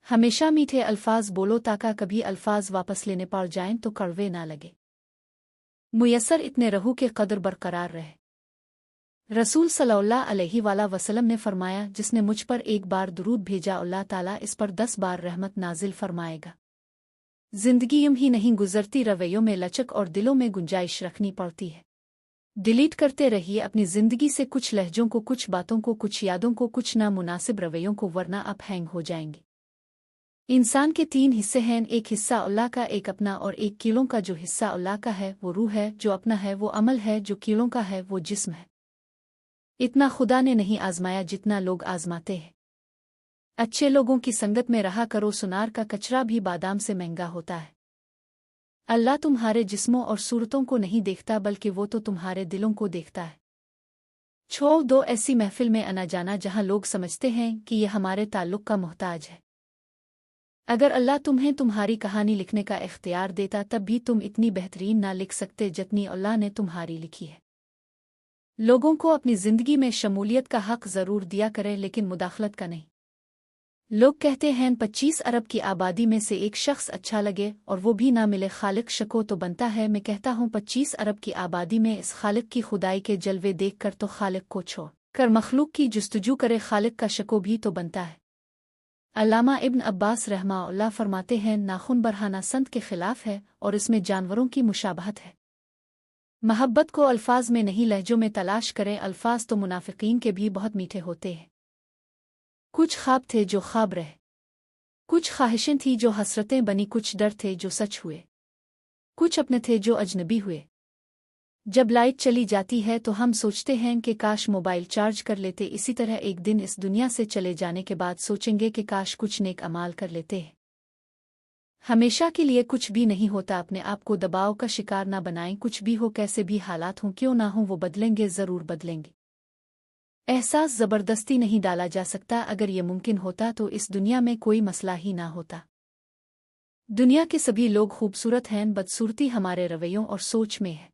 हमेशा मीठे अल्फाज बोलो ताकि कभी अल्फाज वापस लेने पड़ जाएं तो कड़वे ना लगे। मुयस्सर इतने रहू के कदर बरकरार रहे। रसूल सल्लल्लाहु अलैहि वसल्लम ने फरमाया, जिसने मुझ पर एक बार दुरूद भेजा अल्लाह ताला इस पर 10 बार रहमत नाजिल फरमाएगा। जिंदगी यूं ही नहीं गुजरती, रवैयों में लचक और दिलों में गुंजाइश रखनी पड़ती है। डिलीट करते रहिए अपनी जिंदगी से कुछ लहजों को, कुछ बातों को, कुछ यादों को, कुछ नामुनासिब रवैयों को, वरना आप हैंग हो जाएंगे। इंसान के 3 हिस्से हैं, एक हिस्सा अल्लाह का, एक अपना और एक कीलों का। जो हिस्सा अल्लाह का है वो रूह है, जो अपना है वो अमल है, जो कीलों का है वो जिस्म है। इतना खुदा ने नहीं आजमाया जितना लोग आजमाते हैं। अच्छे लोगों की संगत में रहा करो, सुनार का कचरा भी बादाम से महंगा होता है। अल्लाह तुम्हारे जिस्मों और सूरतों को नहीं देखता, बल्कि वो तो तुम्हारे दिलों को देखता है। छोड़ दो ऐसी महफिल में आना जाना जहां लोग समझते हैं कि ये हमारे ताल्लुक का मोहताज है। अगर अल्लाह तुम्हें तुम्हारी कहानी लिखने का इख्तियार देता तब भी तुम इतनी बेहतरीन ना लिख सकते जितनी अल्लाह ने तुम्हारी लिखी है। लोगों को अपनी जिंदगी में शमूलियत का हक जरूर दिया करें, लेकिन मुदाखलत का नहीं। लोग कहते हैं 25 अरब की आबादी में से एक शख्स अच्छा लगे और वो भी ना मिले, खालिक शको तो बनता है। मैं कहता हूँ 25 अरब की आबादी में इस खालिक की खुदाई के जलवे देख कर तो खालिक को छोड़ कर मखलूक की जुस्तजू करे, खालिक का शको भी तो बनता है। अल्लामा इब्न अब्बास रहमाहुल्लाह फरमाते हैं, नाखून बरहाना संत के खिलाफ है और इसमें जानवरों की मुशाबहत है। महब्बत को अल्फाज में नहीं लहजों में तलाश करें। अल्फाज तो मुनाफिकीन के भी बहुत मीठे होते हैं। कुछ ख्वाब थे जो ख्वाब रहे, कुछ ख्वाहिशें थी जो हसरतें बनी, कुछ डर थे जो सच हुए, कुछ अपने थे जो अजनबी हुए। जब लाइट चली जाती है तो हम सोचते हैं कि काश मोबाइल चार्ज कर लेते। इसी तरह एक दिन इस दुनिया से चले जाने के बाद सोचेंगे कि काश कुछ नेक अमाल कर लेते हैं। हमेशा के लिए कुछ भी नहीं होता। अपने आप को दबाव का शिकार ना बनाएं। कुछ भी हो, कैसे भी हालात हों क्यों ना हो, वो बदलेंगे, ज़रूर बदलेंगे। एहसास ज़बरदस्ती नहीं डाला जा सकता। अगर ये मुमकिन होता तो इस दुनिया में कोई मसला ही ना होता। दुनिया के सभी लोग खूबसूरत हैं, बदसूरती हमारे रवैयों और सोच में है।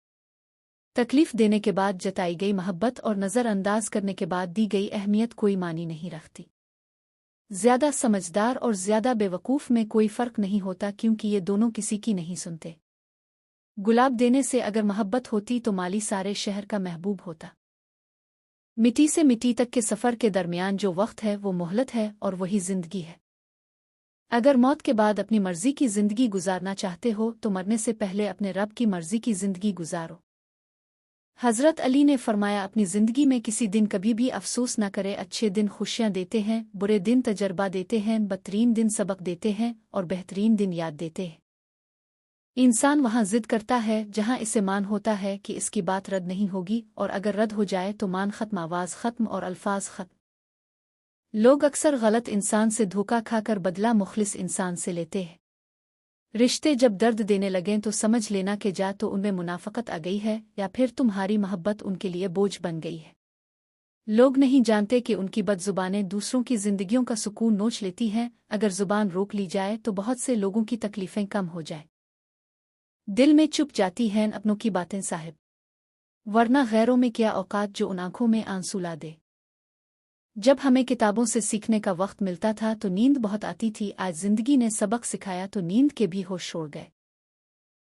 तकलीफ देने के बाद जताई गई मोहब्बत और नज़रअंदाज करने के बाद दी गई अहमियत कोई मानी नहीं रखती। ज़्यादा समझदार और ज़्यादा बेवकूफ़ में कोई फ़र्क नहीं होता, क्योंकि ये दोनों किसी की नहीं सुनते। गुलाब देने से अगर मोहब्बत होती तो माली सारे शहर का महबूब होता। मिट्टी से मिट्टी तक के सफ़र के दरमियान जो वक्त है वो मोहलत है और वही ज़िंदगी है। अगर मौत के बाद अपनी मर्ज़ी की ज़िंदगी गुजारना चाहते हो तो मरने से पहले अपने रब की मर्ज़ी की ज़िंदगी गुजारो। हज़रत अली ने फरमाया, अपनी ज़िंदगी में किसी दिन कभी भी अफसोस न करे। अच्छे दिन खुशियाँ देते हैं, बुरे दिन तजर्बा देते हैं, बदतरीन दिन सबक देते हैं और बेहतरीन दिन याद देते हैं। इंसान वहाँ ज़िद करता है जहाँ इसे मान होता है कि इसकी बात रद्द नहीं होगी, और अगर रद्द हो जाए तो मान ख़त्म, आवाज़ ख़त्म और अल्फाज ख़त्म। लोग अक्सर गलत इंसान से धोखा खाकर बदला मुखलिस इंसान से लेते हैं। रिश्ते जब दर्द देने लगें तो समझ लेना कि जा तो उनमें मुनाफकत आ गई है या फिर तुम्हारी मोहब्बत उनके लिए बोझ बन गई है। लोग नहीं जानते कि उनकी बदजुबानें दूसरों की जिंदगियों का सुकून नोच लेती हैं। अगर जुबान रोक ली जाए तो बहुत से लोगों की तकलीफें कम हो जाए। दिल में चुप जाती हैं अपनों की बातें साहिब, वरना गैरों में क्या औकात जो उन आंखों में आंसू ला दे। जब हमें किताबों से सीखने का वक्त मिलता था तो नींद बहुत आती थी। आज जिंदगी ने सबक सिखाया तो नींद के भी होश छोड़ गए।